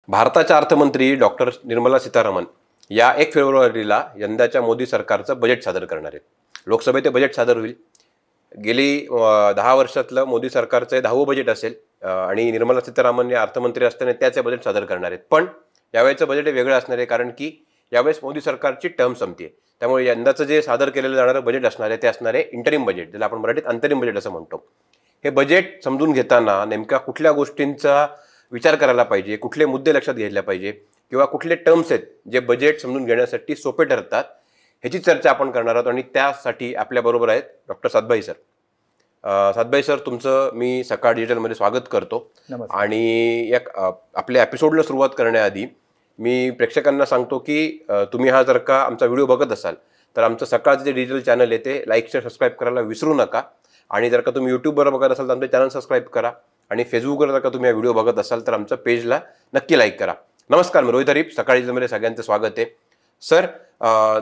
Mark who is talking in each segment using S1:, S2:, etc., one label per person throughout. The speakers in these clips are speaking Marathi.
S1: भारताच्या अर्थमंत्री डॉक्टर निर्मला सीतारामन या 1 फेब्रुवारीला यंदाच्या मोदी सरकारचं बजेट सादर करणार आहेत. लोकसभेत ते बजेट सादर होईल. गेली 10 वर्षातलं मोदी सरकारचं 10वं बजेट असेल आणि निर्मला सीतारामन या अर्थमंत्री असताना त्याचे बजेट सादर करणार आहेत. पण यावेळेचं बजेट वेगळं असणार आहे, कारण की यावेळेस मोदी सरकारची टर्म संपते. त्यामुळे यंदाचं जे सादर केलेलं जाणारं बजेट असणार आहे ते असणार आहे इंटरिम बजेट, ज्याला आपण मराठीत अंतरिम बजेट असं म्हणतो. हे बजेट समजून घेताना नेमक्या कुठल्या गोष्टींचा विचार करायला पाहिजे, कुठले मुद्दे लक्षात घ्यायला पाहिजे किंवा कुठले टर्म्स आहेत जे बजेट समजून घेण्यासाठी सोपे ठरतात, ह्याची चर्चा आपण करणार आहोत. आणि त्यासाठी आपल्याबरोबर आहेत doctor Satbhai sir. Satbhai sir, तुमचं मी सकाळ डिजिटलमध्ये स्वागत करतो. आणि आपल्या एपिसोडला सुरुवात करण्याआधी मी प्रेक्षकांना सांगतो की तुम्ही हा जर का आमचा व्हिडिओ बघत असाल तर आमचं सकाळचं जे डिजिटल चॅनल आहे ते लाईक शेअर सबस्क्राईब करायला विसरू नका. आणि जर का तुम्ही यूट्यूबवर बघत असाल तर आमचं चॅनल सबस्क्राईब करा. आणि फेसबुकवर जर का तुम्ही हा व्हिडिओ बघत असाल तर आमच्या पेजला नक्की लाईक करा. नमस्कार, मी रोहित हरीप, सकाळी डिजिटलमध्ये सगळ्यांचं स्वागत आहे. सर,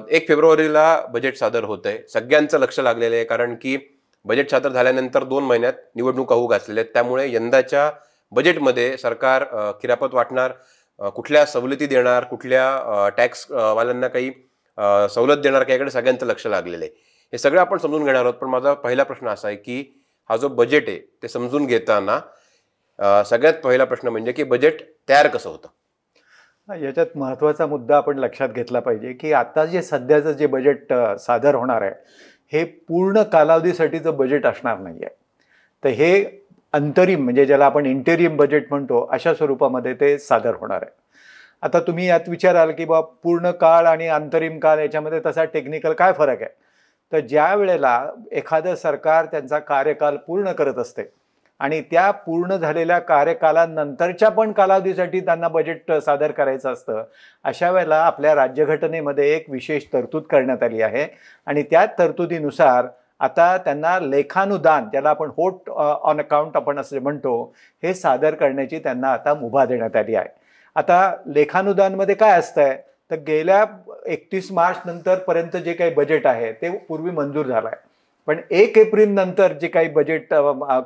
S1: 1 फेब्रुवारीला बजेट सादर होत आहे. सगळ्यांचं लक्ष लागलेलं आहे, कारण की बजेट सादर झाल्यानंतर 2 महिन्यात निवडणुका होऊ घातलेल्या आहेत. त्यामुळे यंदाच्या बजेटमध्ये सरकार खिरापत वाटणार, कुठल्या सवलती देणार, कुठल्या टॅक्स वाल्यांना काही सवलत देणार, याकडे सगळ्यांचं लक्ष लागलेलं आहे. हे सगळं आपण समजून घेणार आहोत. पण माझा पहिला प्रश्न असा आहे की हा जो बजेट आहे ते समजून घेताना सगळ्यात पहिला प्रश्न म्हणजे की बजेट तयार कसं होतं.
S2: याच्यात महत्त्वाचा मुद्दा आपण लक्षात घेतला पाहिजे की आता जे सध्याचं जे बजेट सादर होणार आहे हे पूर्ण कालावधीसाठीचं बजेट असणार नाही आहे. तर हे अंतरिम, म्हणजे ज्याला आपण इंटेरियम बजेट म्हणतो, अशा स्वरूपामध्ये ते सादर होणार आहे. आता तुम्ही यात विचाराल की बा पूर्ण काळ आणि अंतरिम काळ याच्यामध्ये तसा टेक्निकल काय फरक आहे. तर ज्या वेळेला एखादं सरकार त्यांचा कार्यकाल पूर्ण करत असते आणि त्या पूर्ण झालेल्या कार्यकालानंतरच्या पण कालावधीसाठी त्यांना बजेट सादर करायचं असतं, अशा वेळेला आपल्या राज्यघटनेमध्ये एक विशेष तरतूद करण्यात आली आहे. आणि त्या तरतुदीनुसार आता त्यांना लेखानुदान, ज्याला आपण व्होट ऑन अकाउंट आपण असं म्हणतो, हे सादर करण्याची त्यांना आता मुभा देण्यात आली आहे. आता लेखानुदानमध्ये काय असतंय तर गेल्या 31 मार्च नंतर पर्यंत जे काही बजेट आहे ते पूर्वी मंजूर झालं आहे. पण 1 एप्रिल नंतर जे काही बजेट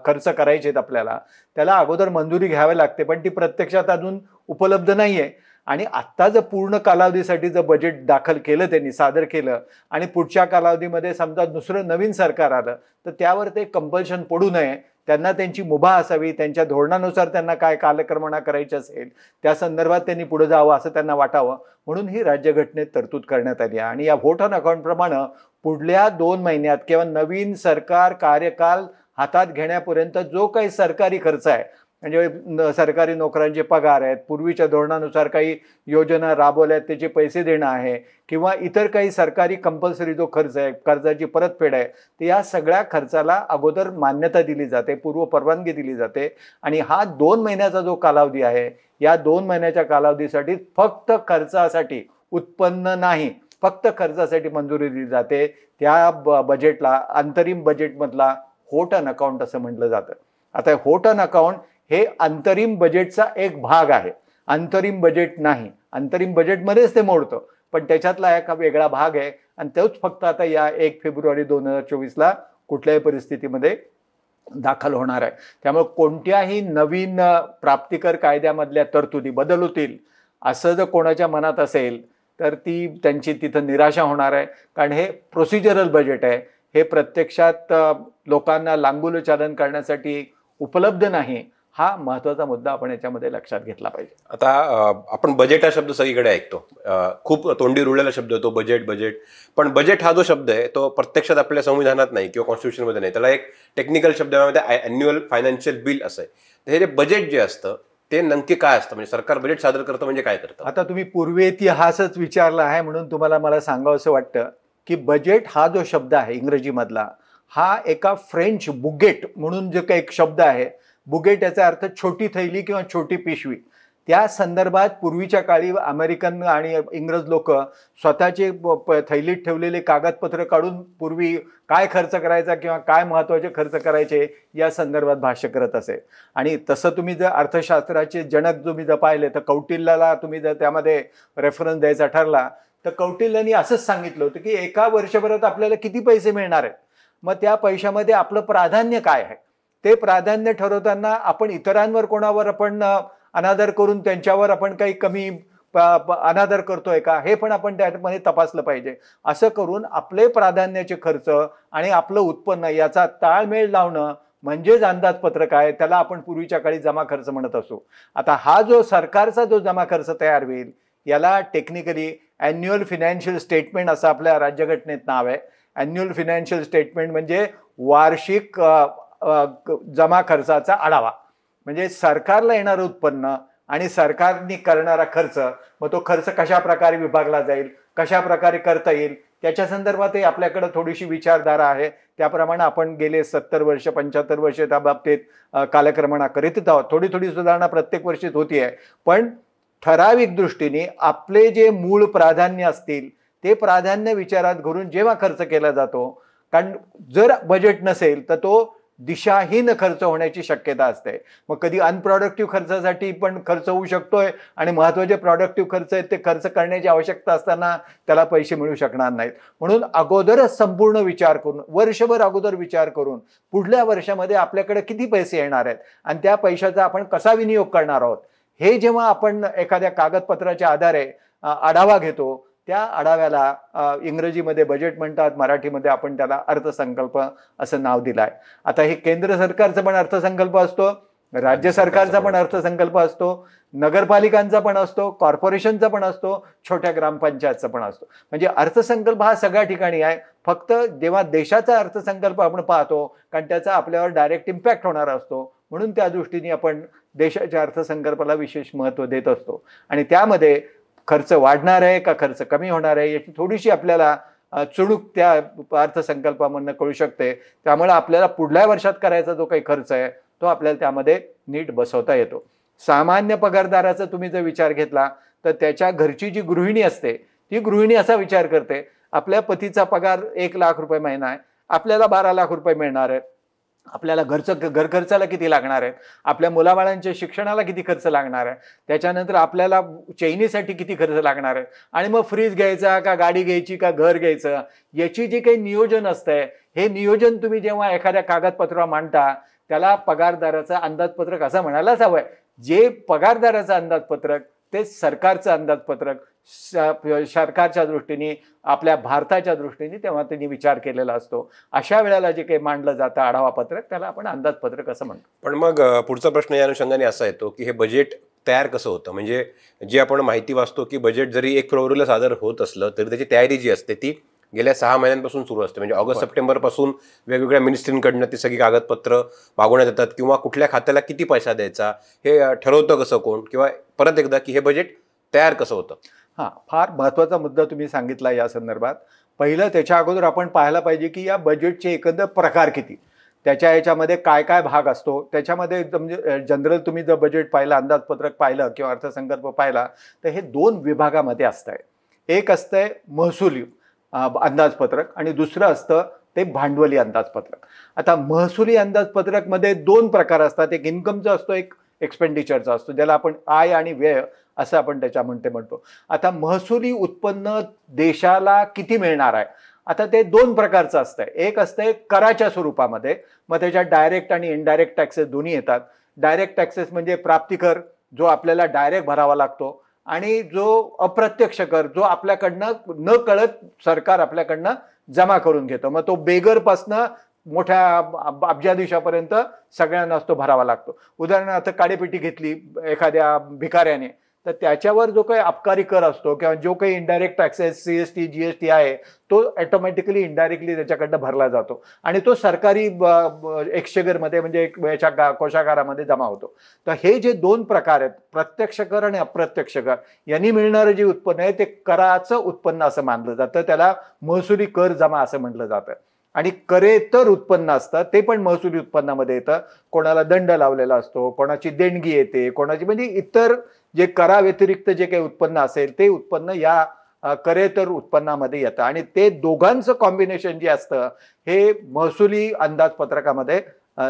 S2: खर्च करायचे आहेत आपल्याला, त्याला अगोदर मंजुरी घ्यावी लागते, पण ती प्रत्यक्षात अजून उपलब्ध नाही आहे. आणि आत्ता जर पूर्ण कालावधीसाठी जर बजेट दाखल केलं, त्यांनी सादर केलं, आणि पुढच्या कालावधीमध्ये समजा दुसरं नवीन सरकार आलं तर त्यावर ते कंपल्शन पडू नये, त्यांना त्यांची मुभा असावी, त्यांच्या धोरणानुसार त्यांना काय कालक्रमणा करायची असेल त्या संदर्भात त्यांनी पुढे जावं असं त्यांना वाटावं, म्हणून ही राज्यघटनेत तरतूद करण्यात आली आहे. आणि या व्होट ऑन अकाउंटप्रमाणे पुढल्या 2 महिन्यात किंवा नवीन सरकार कार्यकाल हातात घेण्यापर्यंत जो काही सरकारी खर्च आहे, म्हणजे सरकारी नोकरांचे पगार आहेत, पूर्वीच्या धोरणानुसार काही योजना राबवल्या आहेत त्याचे पैसे देणं आहे, किंवा इतर काही सरकारी कंपल्सरी जो खर्च आहे, कर्जाची परतफेड आहे, तर या सगळ्या खर्चाला अगोदर मान्यता दिली जाते, पूर्व परवानगी दिली जाते. आणि हा 2 महिन्याचा जो कालावधी आहे, या 2 महिन्याच्या कालावधीसाठी फक्त खर्चासाठी, उत्पन्न नाही, फक्त खर्चासाठी मंजुरी दिली जाते. त्या बजेटला अंतरिम बजेटमधला व्होट ऑन अकाउंट असं म्हटलं जातं. आता व्होट ऑन अकाउंट हे अंतरिम बजेटचा एक भाग आहे, अंतरिम बजेट नाही. अंतरिम बजेटमध्येच ते मोडतं, पण त्याच्यातला एक वेगळा भाग आहे. आणि तोच फक्त आता या 1 फेब्रुवारी 2024ला कुठल्याही परिस्थितीमध्ये दाखल होणार आहे. त्यामुळे कोणत्याही नवीन प्राप्तिकर कायद्यामधल्या तरतुदी बदल होतील असं जर कोणाच्या मनात असेल तर ती त्यांची तिथं निराशा होणार आहे. कारण हे प्रोसिजरल बजेट आहे, हे प्रत्यक्षात लोकांना लांगुलचालन करण्यासाठी उपलब्ध नाही. हा महत्त्वाचा मुद्दा आपण याच्यामध्ये लक्षात घेतला पाहिजे.
S1: आता आपण बजेट हा शब्द सगळीकडे ऐकतो, खूप तोंडी रुळलेला शब्द होतो बजेट बजेट. पण बजेट हा जो शब्द आहे तो प्रत्यक्षात आपल्या संविधानात नाही किंवा कॉन्स्टिट्यूशनमध्ये नाही. त्याला एक टेक्निकल शब्दामध्ये ॲन्युअल फायनान्शियल बिल असं आहे. तर हे जे बजेट जे असतं ते नक्की काय असतं, म्हणजे सरकार बजेट सादर करतं म्हणजे काय करतं.
S2: आता तुम्ही पूर्वी इतिहासच विचारला आहे म्हणून तुम्हाला मला सांगावं असं वाटतं की बजेट हा जो शब्द आहे इंग्रजीमधला, हा एका फ्रेंच बुगेट म्हणून जो काही एक शब्द आहे, बुगेट याचा अर्थ छोटी थैली किंवा छोटी पिशवी. त्या संदर्भात पूर्वीच्या काळी अमेरिकन आणि इंग्रज लोक स्वतःचे थैलीत ठेवलेले कागदपत्र काढून पूर्वी काय खर्च करायचा किंवा काय महत्त्वाचे खर्च करायचे या संदर्भात भाष्य करत असे. आणि तसं तुम्ही जर अर्थशास्त्राचे जनक तुम्ही जर पाहिले तर कौटिल्याला तुम्ही जर त्यामध्ये रेफरन्स द्यायचा ठरला तर कौटिल्याने असंच सांगितलं होतं की एका वर्षभरात आपल्याला किती पैसे मिळणार आहेत, मग त्या पैशामध्ये आपलं प्राधान्य काय आहे, ते प्राधान्य ठरवताना आपण इतरांवर कोणावर आपण अनादर करून त्यांच्यावर आपण काही कमी अनादर करतोय का हे पण आपण त्यामध्ये तपासलं पाहिजे. असं करून आपले प्राधान्याचे खर्च आणि आपलं उत्पन्न याचा ताळमेळ लावणं म्हणजेच अंदाजपत्रक आहे. त्याला आपण पूर्वीच्या काळी जमा खर्च म्हणत असू. आता हा जो सरकारचा जो जमा खर्च तयार होईल याला टेक्निकली अॅन्युअल फिनान्शियल स्टेटमेंट असं आपल्या राज्यघटनेत नाव आहे. अॅन्युअल फिनान्शियल स्टेटमेंट म्हणजे वार्षिक जमा खर्चाचा आढावा. म्हणजे सरकारला येणारं उत्पन्न आणि सरकारने करणारा खर्च, मग तो खर्च कशा प्रकारे विभागला जाईल, कशा प्रकारे करता येईल त्याच्या संदर्भातही आपल्याकडे थोडीशी विचारधारा आहे. त्याप्रमाणे आपण गेले 70 वर्ष 75 वर्ष त्या बाबतीत कालक्रमणा करीत आहोत. थोडी थोडी सुधारणा प्रत्येक वर्षीच होती आहे. पण ठराविक दृष्टीने आपले जे मूळ प्राधान्य असतील ते प्राधान्य विचारात घेऊन जेव्हा खर्च केला जातो, कारण जर बजेट नसेल तर तो दिशाहीन खर्च होण्याची शक्यता असते. मग कधी अनप्रॉडक्टिव्ह खर्चासाठी पण खर्च होऊ शकतोय आणि महत्त्वाचे प्रॉडक्टिव्ह खर्च आहेत ते खर्च करण्याची आवश्यकता असताना त्याला पैसे मिळू शकणार नाहीत. म्हणून अगोदरच संपूर्ण विचार करून, वर्षभर अगोदर विचार करून पुढल्या वर्षामध्ये आपल्याकडे किती पैसे येणार आहेत आणि त्या पैशाचा आपण कसा विनियोग करणार आहोत हे जेव्हा आपण एखाद्या कागदपत्राच्या आधारे आढावा घेतो, त्या आढाव्याला इंग्रजीमध्ये बजेट म्हणतात, मराठीमध्ये आपण त्याला अर्थसंकल्प असं नाव दिलं आहे. आता हे केंद्र सरकारचा पण अर्थसंकल्प असतो, राज्य सरकारचा पण अर्थसंकल्प असतो, नगरपालिकांचा पण असतो, कॉर्पोरेशनचा पण असतो, छोट्या ग्रामपंचायतचा पण असतो. म्हणजे अर्थसंकल्प हा सगळ्या ठिकाणी आहे. फक्त जेव्हा देशाचा अर्थसंकल्प आपण पाहतो कारण त्याचा आपल्यावर डायरेक्ट इम्पॅक्ट होणार असतो, म्हणून त्या दृष्टीने आपण देशाच्या अर्थसंकल्पाला विशेष महत्त्व देत असतो. आणि त्यामध्ये खर्च वाढणार आहे का खर्च कमी होणार आहे याची थोडीशी आपल्याला चुणूक त्या अर्थसंकल्पामधनं कळू शकते. त्यामुळे आपल्याला पुढल्या वर्षात करायचा जो काही खर्च आहे तो आपल्याला त्यामध्ये नीट बसवता येतो. सामान्य पगारदाराचा तुम्ही जर विचार घेतला तर त्याच्या घरची जी गृहिणी असते ती गृहिणी असा विचार करते, आपल्या पतीचा पगार 1 लाख रुपये महिना आहे, आपल्याला 12 लाख रुपये मिळणार आहेत, आपल्याला घर खर्चाला किती लागणार आहे, आपल्या मुलाबाळांच्या शिक्षणाला किती खर्च लागणार आहे, त्याच्यानंतर आपल्याला चैनीसाठी किती खर्च लागणार आहे, आणि मग फ्रीज घ्यायचा का गाडी घ्यायची का घर घ्यायचं याची जे काही नियोजन असतंय हे नियोजन तुम्ही जेव्हा एखाद्या कागदपत्रावर मांडता त्याला पगारदाराचं अंदाजपत्रक असं म्हणायलाच हवंय. जे पगारदाराचं अंदाजपत्रक ते सरकारचं अंदाजपत्रक सरकारच्या दृष्टीने आपल्या भारताच्या दृष्टीने तेव्हा त्यांनी विचार केलेला असतो. अशा वेळेला जे काही मांडलं जातं आढावा पत्रक त्याला आपण अंदाजपत्रक असं म्हणतो.
S1: पण मग पुढचा प्रश्न या अनुषंगाने असा येतो की हे बजेट तयार कसं होतं. म्हणजे जी आपण माहिती वाचतो की बजेट जरी 1 फेब्रुवारीला सादर होत असलं तरी त्याची तयारी जी असते ती गेल्या 6 महिन्यांपासून सुरू असते. म्हणजे ऑगस्ट सप्टेंबर पासून वेगवेगळ्या मिनिस्ट्रींकडनं ती सगळी कागदपत्र मागवण्यात येतात किंवा कुठल्या खात्याला किती पैसा द्यायचा हे ठरवतं कसं कोण, किंवा परत एकदा की हे बजेट तयार कसं होतं.
S2: फार महत्त्वाचा मुद्दा तुम्ही सांगितला या संदर्भात. पहिलं त्याच्या अगोदर आपण पाहायला पाहिजे की या बजेटचे एकंदर प्रकार किती, त्याच्या याच्यामध्ये काय काय भाग असतो. त्याच्यामध्ये म्हणजे जनरल तुम्ही जर बजेट पाहिलं, अंदाजपत्रक पाहिलं किंवा अर्थसंकल्प पाहिला तर हे 2 विभागामध्ये असतंय. एक असतंय महसुली अंदाजपत्रक आणि दुसरं असतं ते भांडवली अंदाजपत्रक. आता महसुली अंदाजपत्रकमध्ये 2 प्रकार असतात. एक इन्कमचा असतो, एक एक्सपेंडिचरचा असतो, ज्याला आपण आय आणि व्यय असं आपण त्याच्यामध्ये म्हणतो. आता महसुली उत्पन्न देशाला किती मिळणार आहे, आता ते 2 प्रकारचं असतंय. एक असतंय कराच्या स्वरूपामध्ये, मग त्याच्यात डायरेक्ट आणि इनडायरेक्ट टॅक्सेस दोन्ही येतात. डायरेक्ट टॅक्सेस म्हणजे प्राप्तिकर जो आपल्याला डायरेक्ट भरावा लागतो, आणि जो अप्रत्यक्ष कर जो आपल्याकडनं न कळत सरकार आपल्याकडनं जमा करून घेतो. मग तो बेगरपासनं मोठ्या अब्जाधीशापर्यंत सगळ्यांनाच तो भरावा लागतो. उदाहरणार्थ काळेपेटी घेतली एखाद्या भिकाऱ्याने तर त्याच्यावर जो काही अबकारी कर असतो किंवा जो काही इनडायरेक्ट टॅक्सेस CST GST आहे तो ऑटोमॅटिकली इनडायरेक्टली त्याच्याकडनं भरला जातो आणि तो सरकारी एक्सचेगरमध्ये म्हणजे याच्या कोशागारामध्ये जमा होतो. तर हे जे 2 प्रकार आहेत, प्रत्यक्ष कर आणि अप्रत्यक्ष कर, यांनी मिळणारं जे उत्पन्न आहे ते कराचं उत्पन्न असं मानलं जातं. त्याला महसुली कर जमा असं म्हटलं जातं. आणि करेतर उत्पन्न असतं ते पण महसुली उत्पन्नामध्ये येतं. कोणाला दंड लावलेला असतो, कोणाची देणगी येते, कोणाची म्हणजे इतर जे करा व्यतिरिक्त जे काही उत्पन्न असेल ते उत्पन्न या करेतर उत्पन्नामध्ये येतं. आणि ते दोघांचं कॉम्बिनेशन जे असतं हे महसुली अंदाजपत्रकामध्ये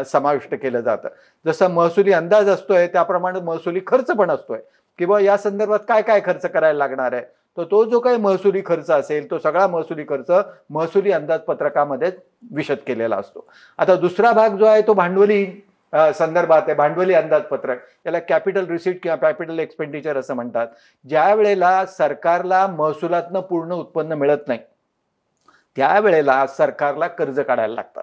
S2: समाविष्ट केलं जातं. जसं महसुली अंदाज असतोय त्याप्रमाणे महसुली खर्च पण असतोय, किंवा या संदर्भात काय काय खर्च करायला लागणार आहे. तो जो काही महसुली खर्च असेल तो सगळा महसुली खर्च महसुली अंदाजपत्रकामध्ये विशद केलेला असतो. आता दुसरा भाग जो आहे तो भांडवली संदर्भात आहे भांडवली अंदाजपत्रक, याला कॅपिटल रिसीट किंवा कॅपिटल एक्सपेंडिचर असं म्हणतात. ज्या वेळेला सरकारला महसुलातनं पूर्ण उत्पन्न मिळत नाही त्यावेळेला सरकारला कर्ज काढायला लागतात,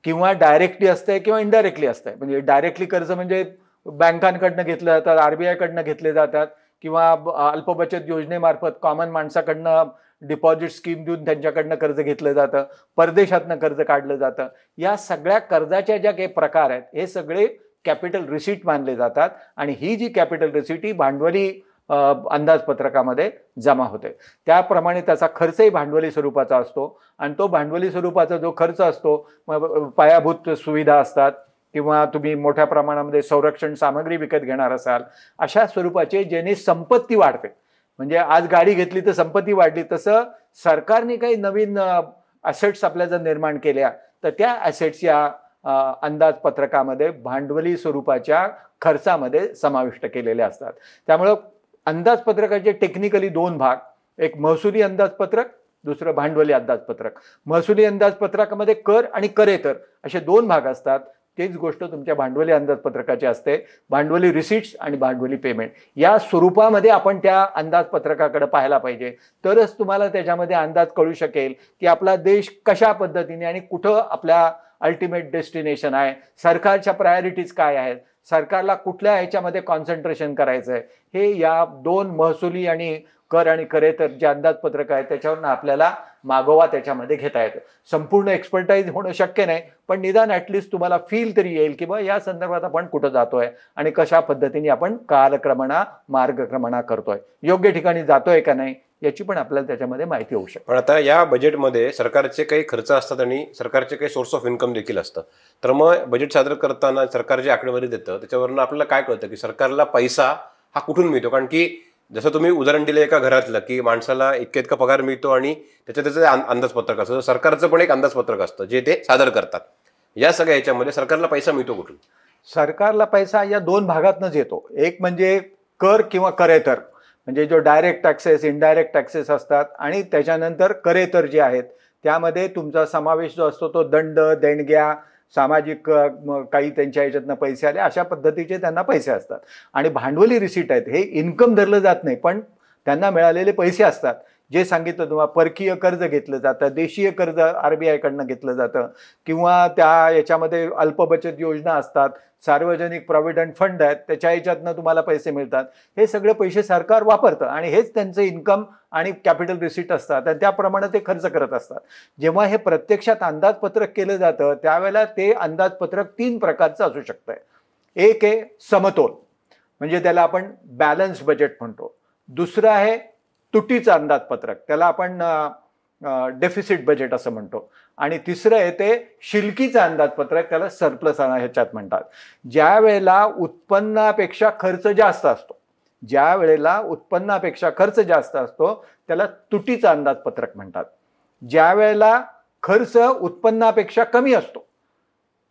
S2: किंवा डायरेक्टली असते किंवा इनडायरेक्टली असते. म्हणजे डायरेक्टली कर्ज म्हणजे बँकांकडनं घेतले जातात, आरबीआय कडनं घेतले जातात, किंवा अल्पबचत योजनेमार्फत कॉमन माणसाकडनं डिपॉझिट स्कीम देऊन त्यांच्याकडनं कर्ज घेतलं जातं, परदेशातनं कर्ज काढलं जातं. या सगळ्या कर्जाच्या ज्या काही प्रकार आहेत हे सगळे कॅपिटल रिसीट मानले जातात, आणि ही जी कॅपिटल रिसीट ही भांडवली अंदाजपत्रकामध्ये जमा होते. त्याप्रमाणे त्याचा खर्चही भांडवली स्वरूपाचा असतो, आणि तो भांडवली स्वरूपाचा जो खर्च असतो, पायाभूत सुविधा असतात, किंवा तुम्ही मोठ्या प्रमाणामध्ये संरक्षण सामग्री विकत घेणार असाल, अशा स्वरूपाचे ज्याने संपत्ती वाढते. म्हणजे आज गाडी घेतली तर संपत्ती वाढली, तसं सरकारने काही नवीन ॲसेट्स आपल्या जर निर्माण केल्या तर त्या ॲसेट्स या अंदाजपत्रकामध्ये भांडवली स्वरूपाच्या खर्चामध्ये समाविष्ट केलेले असतात. त्यामुळं अंदाजपत्रकाचे टेक्निकली दोन भाग, एक महसुली अंदाजपत्रक, दुसरं भांडवली अंदाजपत्रक. महसुली अंदाजपत्रकामध्ये कर आणि करेतर असे दोन भाग असतात. तेच गोष्ट तुमच्या भांडवली अंदाजपत्रकाची असते. भांडवली रिसीट्स आणि भांडवली पेमेंट या स्वरूपामध्ये आपण त्या अंदाजपत्रकाकडे पाहायला पाहिजे, तरच तुम्हाला त्याच्यामध्ये अंदाज कळू शकेल की आपला देश कशा पद्धतीने आणि कुठं आपल्या अल्टिमेट डेस्टिनेशन आहे, सरकारच्या प्रायोरिटीज काय आहेत, सरकारला कुठल्या ह्याच्यामध्ये कॉन्सन्ट्रेशन करायचं आहे, हे या दोन महसुली आणि कर आणि करेतर जे अंदाजपत्रक आहे त्याच्यावरून आपल्याला मागोवा त्याच्यामध्ये घेता येतं. संपूर्ण एक्सपर्टाईज होणं शक्य नाही, पण निदान ॲटलिस्ट तुम्हाला फील तरी येईल की बा या संदर्भात आपण कुठं जातोय आणि कशा पद्धतीने आपण कालक्रमणा मार्गक्रमणा करतोय, योग्य ठिकाणी जातोय का नाही याची पण आपल्याला त्याच्यामध्ये माहिती होऊ शकते.
S1: पण आता या बजेटमध्ये सरकारचे काही खर्च असतात आणि सरकारचे काही सोर्स ऑफ इन्कम देखील असतं. तर मग बजेट सादर करताना सरकार जे आकडेवारी देतं त्याच्यावरून आपल्याला काय कळतं की सरकारला पैसा हा कुठून मिळतो? कारण की जसं तुम्ही उदाहरण दिलं एका घरातलं की माणसाला इतका इतका पगार मिळतो आणि त्याचं अंदाजपत्रक असतं, सरकारचं पण एक अंदाजपत्रक असतं जे ते सादर करतात. या सगळ्या ह्याच्यामध्ये सरकारला पैसा मिळतो कुठून?
S2: सरकारला पैसा या दोन भागातनंच येतो. एक म्हणजे कर किंवा करेतर, म्हणजे जो डायरेक्ट टॅक्सेस, इनडायरेक्ट टॅक्सेस असतात, आणि त्याच्यानंतर करेतर जे आहेत त्यामध्ये तुमचा समावेश जो असतो तो दंड, देणग्या, सामाजिक काही त्यांच्या ह्याच्यातनं पैसे आले अशा पद्धतीचे त्यांना पैसे असतात. आणि भांडवली रिसीट आहेत हे इन्कम धरलं जात नाही, पण त्यांना मिळालेले पैसे असतात. जे सांगितलं तुम्हाला, परकीय कर्ज घेतलं जातं, देशीय कर्ज आरबीआय कडनं घेतलं जातं, किंवा त्या याच्यामध्ये अल्पबचत योजना असतात, सार्वजनिक प्रॉव्हिडंट फंड आहेत त्याच्या ह्याच्यातनं तुम्हाला पैसे मिळतात. हे सगळे पैसे सरकार वापरतं आणि हेच त्यांचं इन्कम आणि कॅपिटल रिसीट असतात, आणि त्याप्रमाणे ते खर्च करत असतात. जेव्हा हे प्रत्यक्षात अंदाजपत्रक केलं जातं त्यावेळेला ते अंदाजपत्रक तीन प्रकारचं असू शकतं. एक आहे समतोल, म्हणजे त्याला आपण बॅलन्स बजेट म्हणतो. दुसरं आहे तुटीचं अंदाजपत्रक, त्याला आपण डेफिसिट बजेट असं म्हणतो. आणि तिसरं आहे ते शिल्कीचं अंदाजपत्रक, त्याला सरप्लस ह्याच्यात म्हणतात. ज्या वेळेला उत्पन्नापेक्षा खर्च जास्त असतो, ज्या वेळेला उत्पन्नापेक्षा खर्च जास्त असतो त्याला तुटीचं अंदाजपत्रक म्हणतात. ज्या वेळेला खर्च उत्पन्नापेक्षा कमी असतो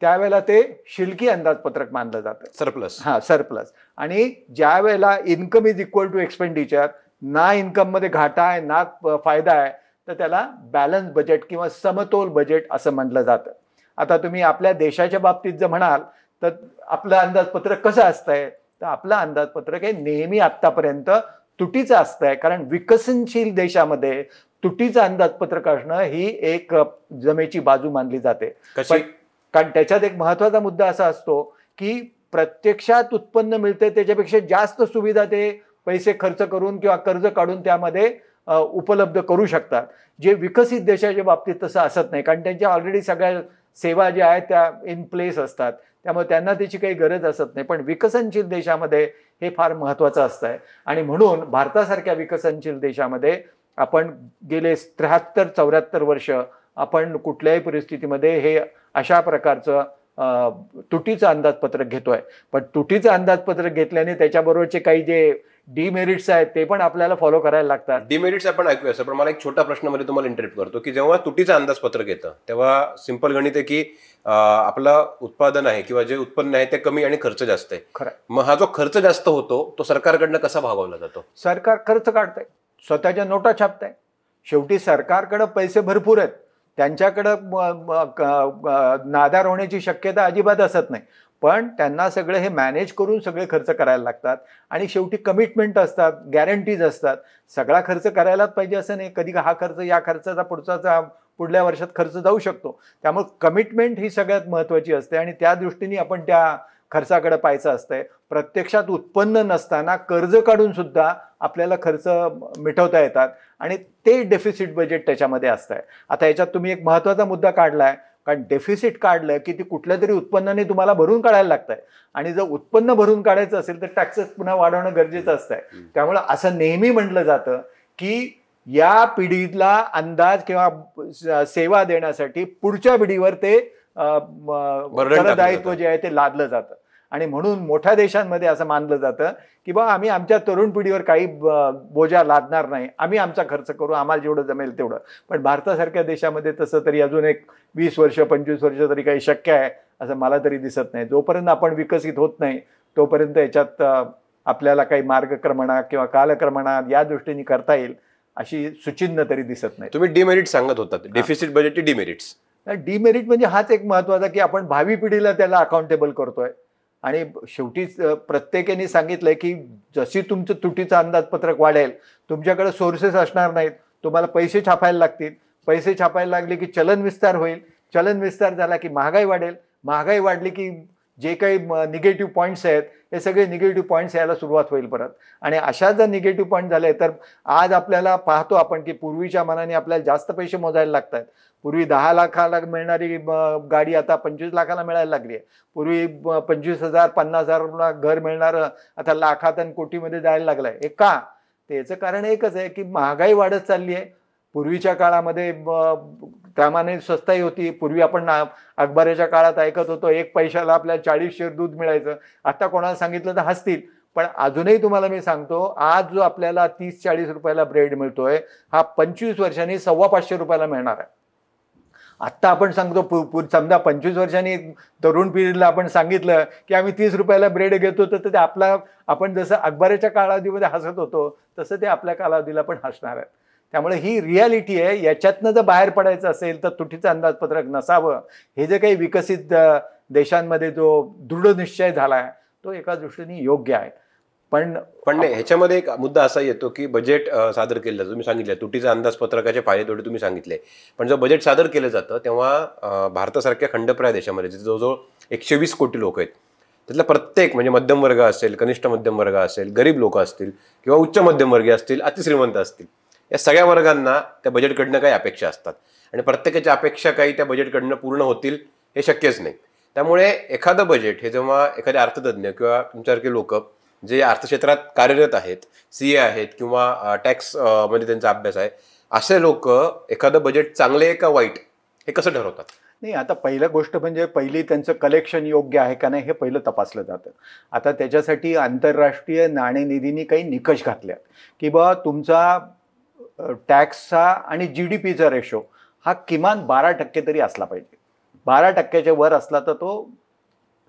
S2: त्यावेळेला ते शिल्की अंदाजपत्रक मानलं जातं,
S1: सरप्लस.
S2: सरप्लस. आणि ज्या वेळेला income is equal to expenditure, ना इन्कम मध्ये घाटा आहे ना फायदा आहे, तर त्याला बॅलन्स बजेट किंवा समतोल बजेट असं म्हटलं जातं. आता तुम्ही आपल्या देशाच्या बाबतीत जर म्हणाल तर आपलं अंदाजपत्रक कसं असतंय, तर आपलं अंदाजपत्रक हे नेहमी आत्तापर्यंत तुटीचं असतंय. कारण विकसनशील देशामध्ये तुटीचं अंदाजपत्रक असणं ही एक जमेची बाजू मानली जाते. कारण त्याच्यात एक महत्वाचा मुद्दा असा असतो की प्रत्यक्षात उत्पन्न मिळते त्याच्यापेक्षा जास्त सुविधा ते पैसे खर्च करून किंवा कर्ज काढून त्यामध्ये उपलब्ध करू शकतात. जे विकसित देशाच्या बाबतीत तसं असत नाही, कारण त्यांच्या ऑलरेडी सगळ्या सेवा ज्या आहेत त्या इन प्लेस असतात, त्यामुळे त्यांना त्याची काही गरज असत नाही. पण विकसनशील देशामध्ये हे फार महत्त्वाचं असतं. आणि म्हणून भारतासारख्या विकसनशील देशामध्ये आपण गेले 73-74 वर्ष आपण कुठल्याही परिस्थितीमध्ये हे अशा प्रकारचं तुटीचं अंदाजपत्रक घेतोय. पण तुटीचं अंदाजपत्रक घेतल्याने त्याच्याबरोबरचे काही जे डिमेरिट्स आहेत ते पण आपल्याला फॉलो करायला लागतात.
S1: डिमेरिट्स आपण ऐकूया सर, पण मला एक छोटा प्रश्नामध्ये तुम्हाला इंटरेक्ट करतो की जेव्हा तुटीचं अंदाजपत्रक येतं तेव्हा सिंपल गणित आहे की आपलं उत्पादन आहे किंवा जे उत्पन्न आहे ते कमी आणि खर्च जास्त आहे.
S2: खरं.
S1: मग हा जो खर्च जास्त होतो तो सरकारकडनं कसा भागवला जातो?
S2: सरकार खर्च काढतंय, स्वतःच्या नोटा छापताय. शेवटी सरकारकडे पैसे भरपूर आहेत, त्यांच्याकडं नादार होण्याची शक्यता अजिबात असत नाही, पण त्यांना सगळं हे मॅनेज करून सगळे खर्च करायला लागतात आणि शेवटी कमिटमेंट असतात, गॅरंटीज असतात. सगळा खर्च करायलाच पाहिजे असं नाही, कधी हा खर्च या खर्चाचा पुढल्या वर्षात खर्च जाऊ शकतो. त्यामुळे कमिटमेंट ही सगळ्यात महत्त्वाची असते आणि त्या दृष्टीने आपण त्या खर्चाकडे पाहायचं असतंय. प्रत्यक्षात उत्पन्न नसताना कर्ज काढून सुद्धा आपल्याला खर्च मिटवता येतात आणि ते डेफिसिट बजेट त्याच्यामध्ये असतंय. आता याच्यात तुम्ही एक महत्त्वाचा मुद्दा काढलाय, कारण डेफिसिट काढलं की ती कुठल्या तरी उत्पन्नाने तुम्हाला भरून काढायला लागतंय आणि जर उत्पन्न भरून काढायचं असेल तर टॅक्सेस पुन्हा वाढवणं गरजेचं असतंय. त्यामुळं असं नेहमी म्हटलं जातं की या पिढीला अंदाज किंवा सेवा देण्यासाठी पुढच्या पिढीवर ते उत्तरदायित्व जे आहे ते लादलं जातं आणि म्हणून मोठ्या देशांमध्ये असं मानलं जातं की बा आम्ही आमच्या तरुण पिढीवर काही बोजा लादणार नाही, आम्ही आमचा खर्च करू, आम्हाला जेवढं जमेल तेवढं. पण भारतासारख्या देशामध्ये तसं तरी अजून एक 20 वर्ष 25 वर्ष तरी काही शक्य आहे असं मला तरी दिसत नाही. जोपर्यंत आपण विकसित होत नाही तोपर्यंत याच्यात आपल्याला काही मार्गक्रमणा किंवा कालक्रमणा या दृष्टीने करता येईल अशी सुचिन्ह तरी दिसत नाही.
S1: तुम्ही डिमेरिट सांगत होतात, डेफिसिट बजेटचे डिमेरिट्स.
S2: डिमेरिट म्हणजे हाच एक महत्वाचा की आपण भावी पिढीला त्याला अकाउंटेबल करतोय आणि शेवटी प्रत्येकाने सांगितलंय की जशी तुमचं तुटीचं अंदाजपत्रक वाढेल तुमच्याकडे सोर्सेस असणार नाहीत, तुम्हाला पैसे छापायला लागतील, पैसे छापायला लागले की चलन विस्तार होईल, चलन विस्तार झाला की महागाई वाढेल, महागाई वाढली की जे काही निगेटिव्ह पॉईंट्स आहेत हे सगळे निगेटिव्ह पॉईंट्स यायला सुरुवात होईल परत. आणि अशा जर निगेटिव्ह पॉईंट झाले तर आज आपल्याला पाहतो आपण की पूर्वीच्या मानाने आपल्याला जास्त पैसे मोजायला लागतात. पूर्वी 10 लाखाला मिळणारी गाडी आता 25 लाखाला मिळायला लागली आहे. पूर्वी 25,000 50,000ला घर मिळणारं आता लाखात आणि कोटीमध्ये जायला लागलंय. हे का? त्याचं कारण एकच आहे की महागाई वाढत चालली आहे. पूर्वीच्या काळामध्ये त्यामाने स्वस्ताई होती. पूर्वी आपण अकबराच्या काळात ऐकत होतो 1 पैशाला आपल्याला 40 शेर दूध मिळायचं. आता कोणाला सांगितलं तर हसतील, पण अजूनही तुम्हाला मी सांगतो आज जो आपल्याला 30-40 रुपयाला ब्रेड मिळतोय हा 25 वर्षांनी 550 रुपयाला मिळणार आहे. आत्ता आपण सांगतो समजा 25 वर्षांनी तरुण पिढीला आपण सांगितलं की आम्ही 30 रुपयाला ब्रेड घेतो तर ते आपण जसं अकबराच्या कालावधीमध्ये हसत होतो तसं ते आपल्या कालावधीला पण हसणार आहे. त्यामुळे ही रियालिटी आहे. याच्यातनं जर बाहेर पडायचं असेल तर तुटीचं अंदाजपत्रक नसावं. हे जे काही विकसित देशांमध्ये जो दृढ निश्चय झाला आहे तो एका दृष्टीने योग्य आहे. पण
S1: नाही, ह्याच्यामध्ये एक मुद्दा असा येतो की बजेट सादर केलं जातं. तुम्ही सांगितलं तुटीचं अंदाजपत्रकाचे फायदे तोटे तुम्ही सांगितले, पण जेव्हा बजेट सादर केलं जातं तेव्हा भारतासारख्या खंडप्राय देशामध्ये जिथे जवळजवळ 120 कोटी लोक आहेत त्यातला प्रत्येक म्हणजे मध्यम वर्ग असेल, कनिष्ठ मध्यम वर्ग असेल, गरीब लोक असतील किंवा उच्च मध्यमवर्गीय असतील, अतिश्रीमंत असतील, या सगळ्या वर्गांना त्या बजेटकडनं काही अपेक्षा असतात आणि प्रत्येकाच्या अपेक्षा काही त्या बजेटकडनं पूर्ण होतील हे शक्यच नाही. त्यामुळे एखादं बजेट हे जेव्हा एखादे अर्थतज्ञ किंवा तुमच्यासारखे लोक जे अर्थक्षेत्रात कार्यरत आहेत, CA आहेत किंवा टॅक्स मध्ये त्यांचा अभ्यास आहे, असे लोक एखादं बजेट चांगले का वाईट हे कसं ठरवतात?
S2: नाही, आता पहिलं गोष्ट म्हणजे पहिली त्यांचं कलेक्शन योग्य आहे का नाही हे पहिलं तपासलं जातं. आता त्याच्यासाठी आंतरराष्ट्रीय नाणेनिधीने काही निकष घातले की बा तुमचा टॅक्सचा आणि GDPचा रेशो हा किमान 12% तरी असला पाहिजे. 12%च्या वर असला तर तो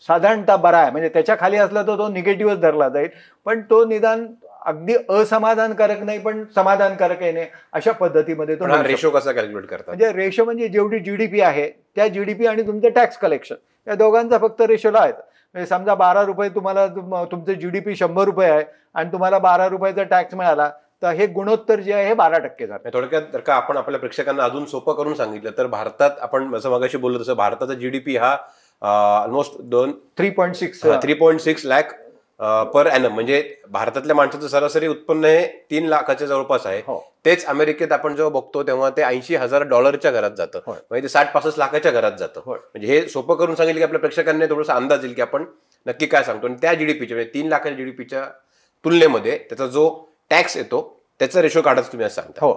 S2: साधारणतः बरा आहे, म्हणजे त्याच्या खाली असला तर तो निगेटिव्हच धरला जाईल, पण तो निदान अगदी असमाधानकारक नाही पण समाधानकारक आहे नाही अशा पद्धतीमध्ये तो
S1: रेशो कसा कॅल्क्युलेट करतात.
S2: म्हणजे रेशो म्हणजे जेवढी GDP आहे त्या GDP आणि तुमचं टॅक्स कलेक्शन या दोघांचा फक्त रेशो लावायचा. म्हणजे समजा 12 रुपये तुम्हाला तुमचं GDP 100 रुपये आहे आणि तुम्हाला 12 रुपयाचा टॅक्स मिळाला तर हे गुणोत्तर जे आहे हे 12% झालं.
S1: थोडक्यात जर का आपण आपल्या प्रेक्षकांना अजून सोपं करून सांगितलं तर भारतात आपण जसं मगाशी बोललो तसं भारताचा GDP हा ऑलमोस्ट 3.6 लाख पर ॲनम, म्हणजे भारतातल्या माणसाचं सरासरी उत्पन्न हे 3 लाखाच्या जवळपास आहे. तेच अमेरिकेत आपण जेव्हा बघतो तेव्हा ते $80,000 घरात जातं, म्हणजे ते 60-65 लाखाच्या घरात जातं. म्हणजे हे सोपं करून सांगितलं की आपल्या प्रेक्षकांना थोडासा अंदाज येईल की आपण नक्की काय सांगतो. आणि त्या GDPच्या म्हणजे 3 लाखाच्या GDPच्या तुलनेमध्ये त्याचा जो टॅक्स येतो त्याचा रेशो काढायचं तुम्ही असं सांगता.
S2: हो,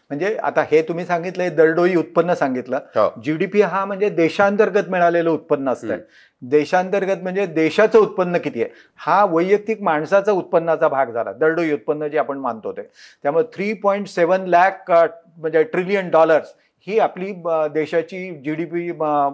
S2: म्हणजे आता हे तुम्ही सांगितलंय दरडोई उत्पन्न सांगितलं. GDP हा म्हणजे देशांतर्गत मिळालेलं उत्पन्न असतं. देशांतर्गत म्हणजे देशाचं उत्पन्न किती आहे हा वैयक्तिक माणसाचा उत्पन्नाचा भाग झाला, दरडोई उत्पन्न जे आपण मानतो ते. त्यामुळे $3.7 लाख म्हणजे $1 ट्रिलियन ही आपली देशाची GDP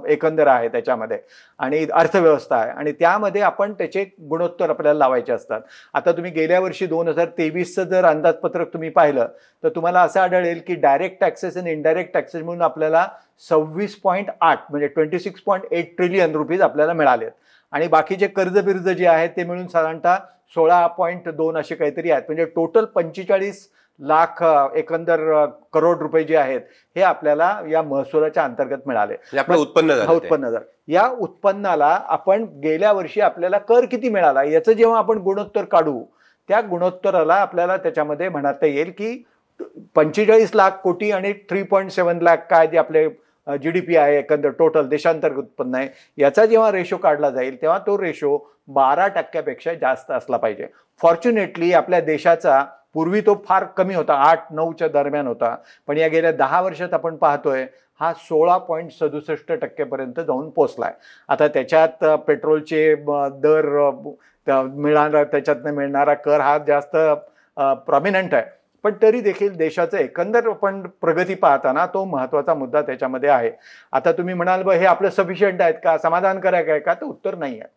S2: एकंदर आहे त्याच्यामध्ये, आणि अर्थव्यवस्था आहे, आणि त्यामध्ये आपण त्याचे गुणोत्तर आपल्याला लावायचे असतात. आता तुम्ही गेल्या वर्षी 2023चं जर अंदाजपत्रक तुम्ही पाहिलं तर तुम्हाला असं आढळेल की डायरेक्ट टॅक्सेस आणि इनडायरेक्ट टॅक्सेस म्हणून आपल्याला 26.8 म्हणजे 26.8 ट्रिलियन रुपीज आपल्याला मिळाले, आणि बाकीचे कर्ज बिर्ज जे आहेत ते मिळून साधारणतः 16.2 असे काहीतरी आहेत. म्हणजे टोटल 45 लाख एकंदर करोड रुपये जे आहेत हे आपल्याला या महसुलाच्या अंतर्गत मिळाले.
S1: आपलं उत्पन्न झालं,
S2: उत्पन्न झालं. या उत्पन्नाला आपण गेल्या वर्षी आपल्याला कर किती मिळाला याचं जेव्हा आपण गुणोत्तर काढू, त्या गुणोत्तराला आपल्याला त्याच्यामध्ये म्हणता येईल की 45 लाख कोटी आणि 3.7 लाख काय जे आपले GDP आहे एकंदर टोटल देशांतर्गत उत्पन्न आहे, याचा जेव्हा रेशो काढला जाईल तेव्हा तो रेशो 12% जास्त असला पाहिजे. फॉर्च्युनेटली आपल्या देशाचा पूर्वी तो फार कमी होता, 8-9च्या दरम्यान होता, पण या गेल्या 10 वर्षात आपण पाहतोय हा 16.67% पर्यंत जाऊन पोहोचलाय. आता त्याच्यात पेट्रोलचे दर मिळणारा, त्याच्यातनं मिळणारा कर हा जास्त प्रॉमिनंट आहे, पण तरी देखील देशाचं एकंदर आपण प्रगती पाहताना तो महत्वाचा मुद्दा त्याच्यामध्ये आहे. आता तुम्ही म्हणाल हे आपलं सफिशियंट आहेत का, समाधानकारक आहे का, तर उत्तर नाही आहे.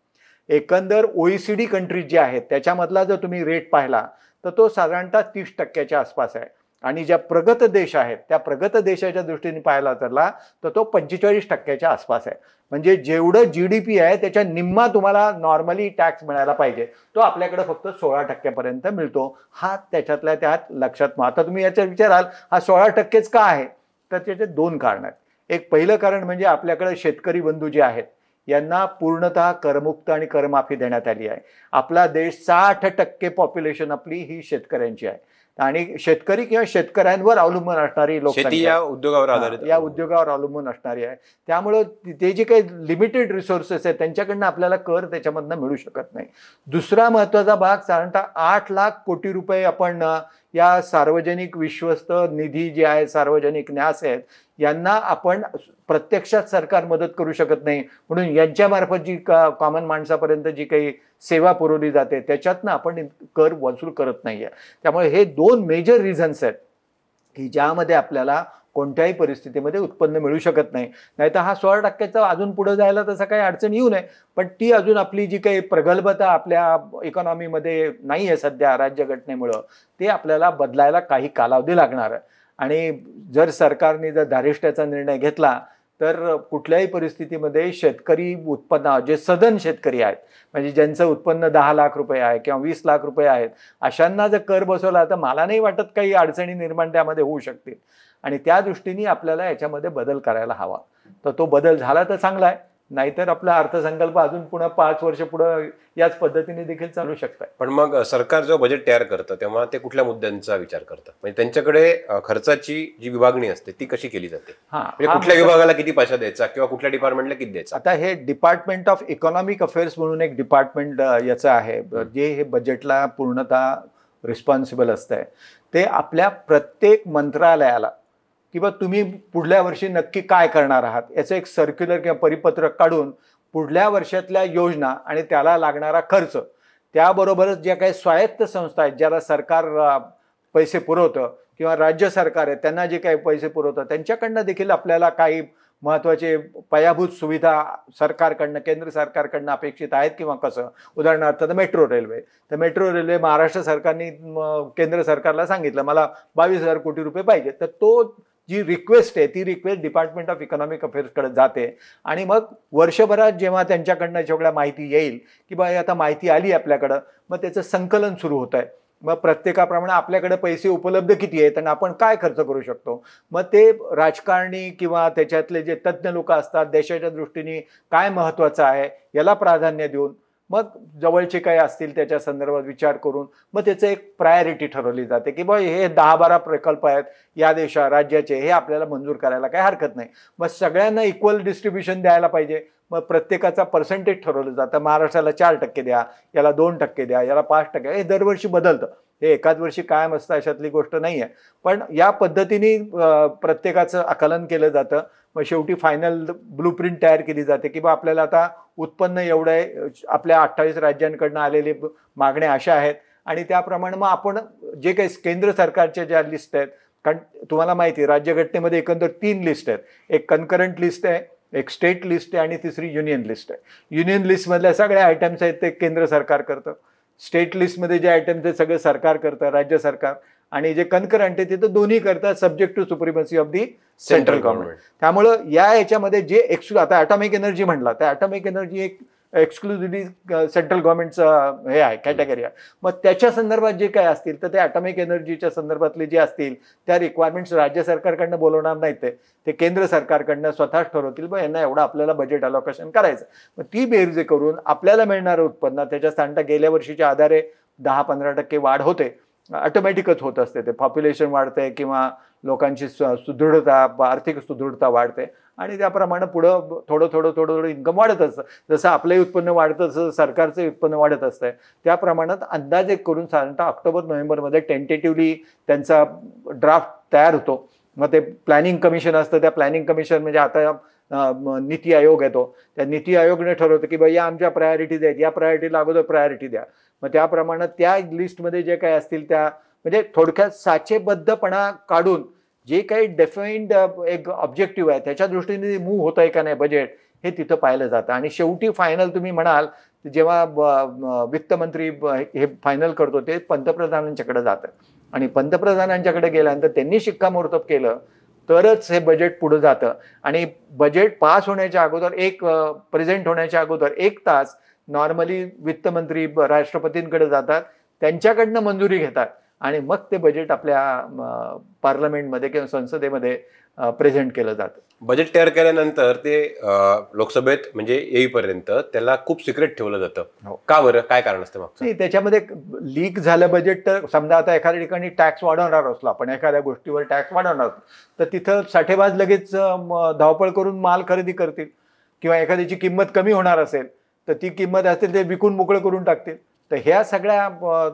S2: एकंदर OECD कंट्रीज जे आहेत त्याच्यामधला जर तुम्ही रेट पाहिला तर तो साधारणतः 30% आसपास आहे, आणि ज्या प्रगत देश आहेत त्या प्रगत देशाच्या दृष्टीने पाहायला तर तो 45% आसपास आहे. म्हणजे जेवढं GDP आहे त्याच्या निम्मा तुम्हाला नॉर्मली टॅक्स मिळायला पाहिजे, तो आपल्याकडे फक्त 16% पर्यंत मिळतो. हा त्याच्यातल्या त्यात लक्षात. आता तुम्ही याच्या विचाराल हा 16%च का आहे, तर त्याचे 2 कारण आहेत. एक पहिलं कारण म्हणजे आपल्याकडे शेतकरी बंधू जे आहेत यांना पूर्णतः करमुक्त आणि करमाफी देण्यात आली आहे. आपला देश 60% पॉप्युलेशन आपली ही शेतकऱ्यांची आहे, आणि शेतकरी किंवा शेतकऱ्यांवर अवलंबून असणारी लोकसंख्या
S1: या उद्योगावर आधारित,
S2: या उद्योगावर अवलंबून असणारी आहे. त्यामुळं ते जे काही लिमिटेड रिसोर्सेस आहेत त्यांच्याकडनं आपल्याला कर त्याच्यामधनं मिळू शकत नाही. दुसरा महत्वाचा भाग साधारणतः 8 लाख कोटी रुपये आपण या सार्वजनिक विश्वस्त निधी जे आहे, सार्वजनिक न्यास आहेत, यांना आपण प्रत्यक्षात सरकार मदत करू शकत नाही, म्हणून यांच्यामार्फत जी कॉमन माणसापर्यंत जी काही सेवा पुरवली जाते त्याच्यातनं आपण कर वसूल करत नाहीये. त्यामुळे हे 2 मेजर रिझन्स आहेत की ज्यामध्ये आपल्याला कोणत्याही परिस्थितीमध्ये उत्पन्न मिळू शकत नाही. नाहीतर हा 16%चा अजून पुढे जायला तसं काही अडचण येऊ नये, पण ती अजून आपली जी काही प्रगल्भता आपल्या इकॉनॉमीमध्ये नाही आहे सध्या राज्यघटनेमुळं, ते आपल्याला बदलायला काही कालावधी लागणार आहे. आणि जर सरकारने जर धारिष्ट्याचा निर्णय घेतला तर कुठल्याही परिस्थितीमध्ये शेतकरी उत्पन्न जे सधन शेतकरी आहेत, म्हणजे ज्यांचं उत्पन्न 10 लाख रुपये आहे किंवा 20 लाख रुपये आहेत, अशांना जर कर बसवला तर मला नाही वाटत काही अडचणी निर्माण त्यामध्ये होऊ शकतील. आणि त्या दृष्टीने आपल्याला याच्यामध्ये बदल करायला हवा. तर तो बदल झाला तर चांगला आहे, नाहीतर आपला अर्थसंकल्प अजून पुन्हा 5 वर्ष पुढे याच पद्धतीने देखील चालू शकतात.
S1: पण मग सरकार जो बजेट तयार करतं तेव्हा ते कुठल्या मुद्द्यांचा विचार करतं, म्हणजे त्यांच्याकडे खर्चाची जी विभागणी असते ती कशी केली जाते, म्हणजे कुठल्या विभागाला किती पैसा द्यायचा किंवा कुठल्या डिपार्टमेंटला किती द्यायचा?
S2: आता हे डिपार्टमेंट ऑफ इकॉनॉमिक अफेअर्स म्हणून एक डिपार्टमेंट याचं आहे जे हे बजेटला पूर्णतः रिस्पॉन्सिबल असतंय. ते आपल्या प्रत्येक मंत्रालयाला किंवा तुम्ही पुढल्या वर्षी नक्की काय करणार आहात याचं एक सर्क्युलर किंवा परिपत्रक काढून पुढल्या वर्षातल्या योजना आणि त्याला लागणारा खर्च, त्याबरोबरच ज्या काही स्वायत्त संस्था आहेत ज्याला सरकार पैसे पुरवतं किंवा राज्य सरकार आहे त्यांना जे काही पैसे पुरवतं, त्यांच्याकडनं देखील आपल्याला काही महत्त्वाचे पायाभूत सुविधा सरकारकडनं, केंद्र सरकारकडनं अपेक्षित आहेत किंवा कसं. उदाहरणार्थ मेट्रो रेल्वे, तर मेट्रो रेल्वे महाराष्ट्र सरकारने केंद्र सरकारला सांगितलं मला 22,000 कोटी रुपये पाहिजे, तर तो जी रिक्वेस्ट आहे ती रिक्वेस्ट डिपार्टमेंट ऑफ इकॉनॉमिक अफेअर्सकडे जाते, आणि मग वर्षभरात जेव्हा त्यांच्याकडनं जेवढ्या माहिती येईल की बा आता माहिती आली आपल्याकडं, मग त्याचं संकलन सुरू होत आहे. मग प्रत्येकाप्रमाणे आपल्याकडे पैसे उपलब्ध किती आहेत आणि आपण काय खर्च करू शकतो, मग ते राजकारणी किंवा त्याच्यातले जे तज्ज्ञ लोक असतात देशाच्या दृष्टीने काय महत्त्वाचं आहे याला प्राधान्य देऊन मग जवळचे काय असतील त्याच्या संदर्भात विचार करून मग त्याचं एक प्रायोरिटी ठरवली जाते की बा हे 10-12 प्रकल्प आहेत या राज्याचे, हे आपल्याला मंजूर करायला काही हरकत नाही. मग सगळ्यांना इक्वल डिस्ट्रीब्युशन द्यायला पाहिजे, मग प्रत्येकाचा पर्सेंटेज ठरवलं जातं. महाराष्ट्राला 4% द्या, याला 2% द्या, याला 5%, हे दरवर्षी बदलतं. हे एकाच वर्षी कायम असतं अशातली गोष्ट नाही आहे, पण या पद्धतीने प्रत्येकाचं आकलन केलं जातं. मग शेवटी फायनल ब्लूप्रिंट तयार केली जाते की बा आपल्याला आता उत्पन्न एवढं आहे, आपल्या 28 राज्यांकडनं आलेले मागण्या अशा आहेत, आणि त्याप्रमाणे मग आपण जे काही केंद्र सरकारच्या ज्या लिस्ट आहेत कारण तुम्हाला माहिती आहे राज्यघटनेमध्ये एकंदर 3 लिस्ट आहेत. एक कन्करंट लिस्ट आहे, एक स्टेट लिस्ट आहे आणि तिसरी युनियन लिस्ट आहे. युनियन लिस्टमधल्या सगळ्या आयटम्स आहेत ते केंद्र सरकार करतं. स्टेट लिस्टमध्ये जे आयटम्स आहेत सगळं सरकार करतं, राज्य सरकार. आणि जे कन्करंट आहे तिथं दोन्ही करतात subject to supremacy of the central government. त्यामुळं याच्यामध्ये जे आता ॲटॉमिक एनर्जी म्हटला तर ॲटॉमिक एनर्जी एक एक्सक्लुझिव्हली सेंट्रल गव्हर्नमेंटचं हे आहे, कॅटेगरी आहे. मग त्याच्या संदर्भात जे काय असतील तर ते ॲटॉमिक एनर्जीच्या संदर्भातले जे असतील त्या रिक्वायरमेंट्स राज्य सरकारकडनं बोलवणार नाहीत, ते केंद्र सरकारकडनं स्वतःच ठरवतील बा यांना एवढं आपल्याला बजेट अलोकेशन करायचं. मग ती बेरीज करून आपल्याला मिळणारं उत्पन्न त्याच्या स्थानता गेल्या वर्षीच्या आधारे 10-15% वाढ होते, ऑटोमॅटिकच होत असते. ते पॉप्युलेशन वाढते किंवा लोकांची सुदृढता, आर्थिक सुदृढता वाढते आणि त्याप्रमाणे पुढं थोडं थोडं इन्कम वाढत असतं. जसं आपलंही उत्पन्न वाढतं तसं सरकारचं उत्पन्न वाढत असतंय. त्या प्रमाणात अंदाजे करून साधारणतः ऑक्टोबर-नोव्हेंबरमध्ये टेंटेटिव्हली त्यांचा ड्राफ्ट तयार होतो. मग ते प्लॅनिंग कमिशन असतं, त्या प्लॅनिंग कमिशन म्हणजे आता नीती आयोग येतो, त्या नीती आयोगने ठरवतं की बाई या आमच्या प्रायोरिटीज आहेत, या प्रायोरिटीला अगोदर प्रायोरिटी द्या. मग त्याप्रमाणे त्या लिस्टमध्ये जे काही असतील त्या म्हणजे थोडक्यात साचेबद्धपणा काढून जे काही डेफाईन्ड एक ऑब्जेक्टिव्ह आहे त्याच्या दृष्टीने मूव्ह होत आहे का नाही बजेट हे तिथं पाहिलं जातं. आणि शेवटी फायनल तुम्ही म्हणाल जेव्हा वित्तमंत्री हे फायनल करतो ते पंतप्रधानांच्याकडे जातं आणि पंतप्रधानांच्याकडे गेल्यानंतर त्यांनी शिक्कामोर्तब केलं तरच हे बजेट पुढे जातं. आणि बजेट पास होण्याच्या अगोदर प्रेझेंट होण्याच्या अगोदर 1 तास नॉर्मली वित्तमंत्री राष्ट्रपतींकडे जातात, त्यांच्याकडनं मंजुरी घेतात आणि मग ते बजेट आपल्या पार्लमेंटमध्ये किंवा संसदेमध्ये प्रेझेंट केलं जातं.
S1: बजेट तयार केल्यानंतर ते लोकसभेत म्हणजे येईपर्यंत त्याला खूप सिक्रेट ठेवलं जातं. का बरं, काय कारण असतं मागचं?
S2: नाही, त्याच्यामध्ये लीक झालं बजेट तर समजा आता एखाद्या ठिकाणी टॅक्स वाढवणार असलो आपण, एखाद्या गोष्टीवर टॅक्स वाढवणार असलो तर तिथं साठेबाज लगेच धावपळ करून माल खरेदी करतील किंवा एखाद्याची किंमत कमी होणार असेल तर ती किंमत असेल ते विकून मोकळं करून टाकतील. तर ह्या सगळ्या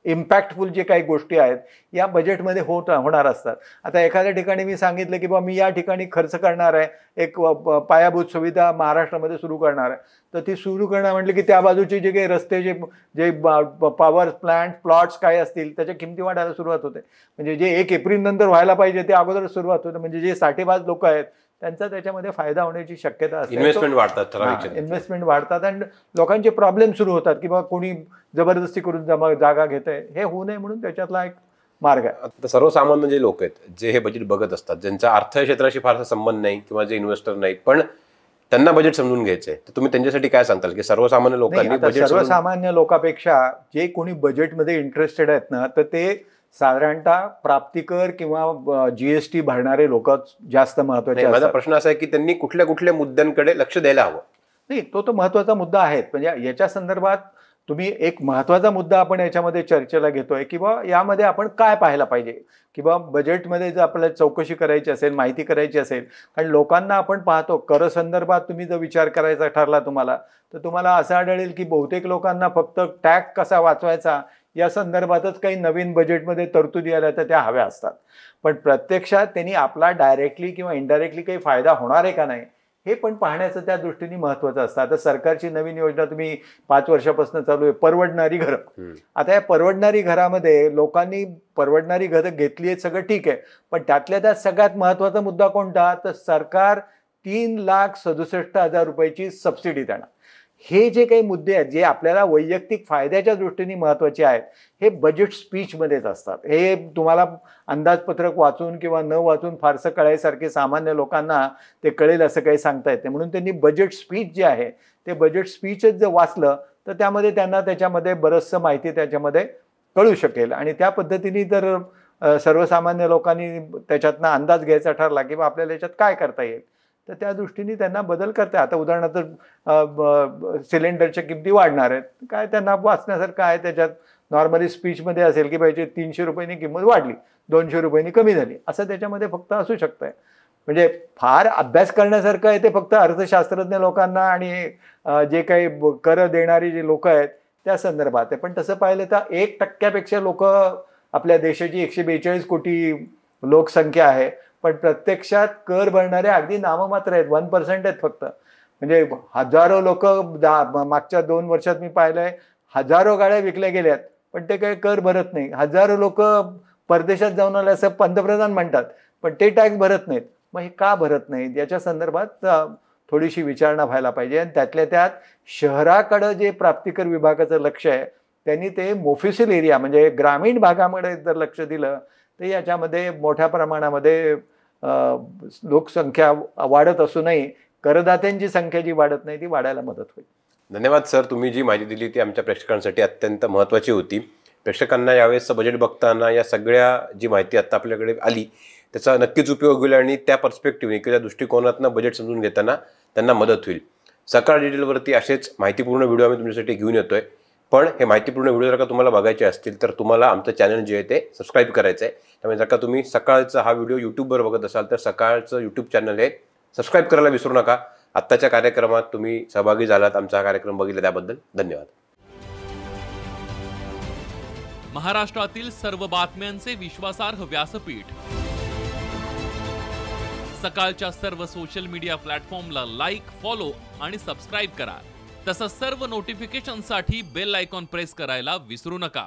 S2: इम्पॅक्टफुल जे काही गोष्टी आहेत या बजेटमध्ये होणार असतात. आता एखाद्या ठिकाणी मी सांगितलं की बा मी या ठिकाणी खर्च करणार आहे, एक पायाभूत सुविधा महाराष्ट्रामध्ये सुरू करणार आहे, तर ती सुरू करणार म्हटलं की त्या बाजूचे जे काही रस्ते जे पॉवर प्लांट प्लॉट्स काय असतील त्याच्या किमती वाढायला सुरुवात होते. म्हणजे जे 1 एप्रिल नंतर व्हायला पाहिजे ते अगोदर सुरुवात होते. म्हणजे जे साठेबाज लोक आहेत त्यांचा त्याच्यामध्ये फायदा होण्याची शक्यता असते.
S1: इन्व्हेस्टमेंट वाढतात,
S2: इन्व्हेस्टमेंट वाढतात आणि लोकांचे प्रॉब्लेम सुरू होतात की बा कोणी जबरदस्ती करून जागा घेत आहे, हे होऊ नये म्हणून त्याच्यातला एक मार्ग आहे.
S1: आता सर्वसामान्य जे लोक आहेत जे हे बजेट बघत असतात, ज्यांचा अर्थक्षेत्राशी फारसा संबंध नाही किंवा जे इन्व्हेस्टर नाहीत पण त्यांना बजेट समजून घ्यायचंय, तर तुम्ही त्यांच्यासाठी काय सांगताल की सर्वसामान्य लोकांनी बजेट?
S2: सर्वसामान्य लोकांपेक्षा जे कोणी बजेटमध्ये इंटरेस्टेड आहेत ना तर ते साधारणतः प्राप्तिकर किंवा जीएसटी भरणारे लोक जास्त महत्वाचे.
S1: माझा प्रश्न असा आहे की त्यांनी कुठल्या कुठल्या मुद्द्यांकडे लक्ष द्यायला हवं?
S2: नाही, तो महत्वाचा मुद्दा आहे. म्हणजे याच्या संदर्भात तुम्ही एक महत्वाचा मुद्दा आपण याच्यामध्ये चर्चेला घेतोय की बा यामध्ये आपण काय पाहायला पाहिजे की बा बजेटमध्ये जर आपल्याला चौकशी करायची असेल, माहिती करायची असेल, कारण लोकांना आपण पाहतो कर संदर्भात तुम्ही जर विचार करायचा ठरला तुम्हाला तर तुम्हाला असं आढळेल की बहुतेक लोकांना फक्त टॅक्स कसा वाचवायचा या संदर्भातच काही नवीन बजेटमध्ये तरतुदी आल्या तर त्या हव्या असतात. पण प्रत्यक्षात त्यांनी आपला डायरेक्टली किंवा इनडायरेक्टली काही फायदा होणार आहे का नाही हे पण पाहण्याचं त्या दृष्टीने महत्त्वाचं असतं. आता सरकारची नवीन योजना तुम्ही 5 वर्षापासून चालू आहे, परवडणारी घरं. आता या परवडणारी घरामध्ये लोकांनी परवडणारी घरं घेतली आहेत, सगळं ठीक आहे, पण त्यातल्या त्यात सगळ्यात महत्त्वाचा मुद्दा कोणता तर सरकार 3,67,000 रुपयाची सबसिडी देणार. हे जे काही मुद्दे आहेत जे आपल्याला वैयक्तिक फायद्याच्या दृष्टीने महत्त्वाचे आहेत हे बजेट स्पीचमध्येच असतात. हे तुम्हाला अंदाजपत्रक वाचून किंवा न वाचून फारसं कळायसारखे सामान्य लोकांना ते कळेल असं काही सांगता येत नाही. म्हणून त्यांनी बजेट स्पीच जे आहे ते बजेट स्पीचच जर वाचलं तर त्यामध्ये त्यांना त्याच्यामध्ये बरंचसं माहिती त्याच्यामध्ये कळू शकेल आणि त्या पद्धतीने जर सर्वसामान्य लोकांनी त्याच्यातनं अंदाज घ्यायचा ठरला की आपल्याला याच्यात काय करता येईल तर त्या दृष्टीने त्यांना बदल करता. आता उदाहरणार्थ सिलेंडरच्या किमती वाढणार आहेत, काय त्यांना वाचण्यासारखं आहे त्याच्यात नॉर्मली स्पीचमध्ये असेल की पाहिजे 300 रुपयांनी किंमत वाढली, 200 रुपयांनी कमी झाली, असं त्याच्यामध्ये फक्त असू शकतंय. म्हणजे फार अभ्यास करण्यासारखं आहे ते फक्त अर्थशास्त्रज्ञ लोकांना आणि जे काही कर देणारी जे लोक आहेत त्या संदर्भात आहे. पण तसं पाहिलं तर 1% लोक आपल्या देशाची 142 कोटी लोकसंख्या आहे, पण प्रत्यक्षात कर भरणारे अगदी नाममात्र आहेत, 1% आहेत फक्त. म्हणजे हजारो लोक मागच्या 2 वर्षात मी पाहिलंय हजारो गाड्या विकल्या गेल्यात पण ते काही कर भरत नाही. हजारो लोक परदेशात जाऊन आले असं पंतप्रधान म्हणतात, पण ते टॅक्स भरत नाहीत. मग हे का भरत नाहीत याच्या संदर्भात थोडीशी विचारणा व्हायला पाहिजे. आणि त्यातल्या त्यात शहराकडं जे प्राप्तिकर विभागाचं लक्ष आहे त्यांनी ते मोफिसिल एरिया म्हणजे ग्रामीण भागामध्ये जर लक्ष दिलं तर याच्यामध्ये मोठ्या प्रमाणामध्ये लोकसंख्या वाढत असूनही करदात्यांची संख्या जी वाढत नाही ती वाढायला मदत होईल.
S1: धन्यवाद सर. तुम्ही जी माहिती दिली ती आमच्या प्रेक्षकांसाठी अत्यंत महत्त्वाची होती. प्रेक्षकांना यावेळेस बजेट बघताना या सगळ्या जी माहिती आता आपल्याकडे आली त्याचा नक्कीच उपयोग होईल आणि त्या पर्स्पेक्टिव्हने किंवा दृष्टिकोनातनं बजेट समजून घेताना त्यांना मदत होईल. सकाळ डिटेलवरती असेच माहितीपूर्ण व्हिडिओ आम्ही तुमच्यासाठी घेऊन येतोय. पण हे माहितीपूर्ण व्हिडिओ जर का तुम्हाला बघायचे असतील तर तुम्हाला आमचं चॅनल जे आहे ते सबस्क्राईब करायचं आहे. त्यामुळे जर का तुम्ही सकाळचा हा व्हिडिओ यूट्यूबवर बघत असाल तर सकाळचं यूट्यूब चॅनल आहे सबस्क्राईब करायला विसरू नका. आत्ताच्या कार्यक्रमात तुम्ही सहभागी झालात, आमचा हा कार्यक्रम बघितला त्याबद्दल धन्यवाद.
S3: महाराष्ट्रातील सर्व बातम्यांचे विश्वासार्ह व्यासपीठ सकाळच्या सर्व सोशल मीडिया प्लॅटफॉर्मला लाईक, फॉलो आणि सबस्क्राईब करा. तसंच सर्व नोटिफिकेशनसाठी बेल आयकॉन प्रेस करायला विसरू नका.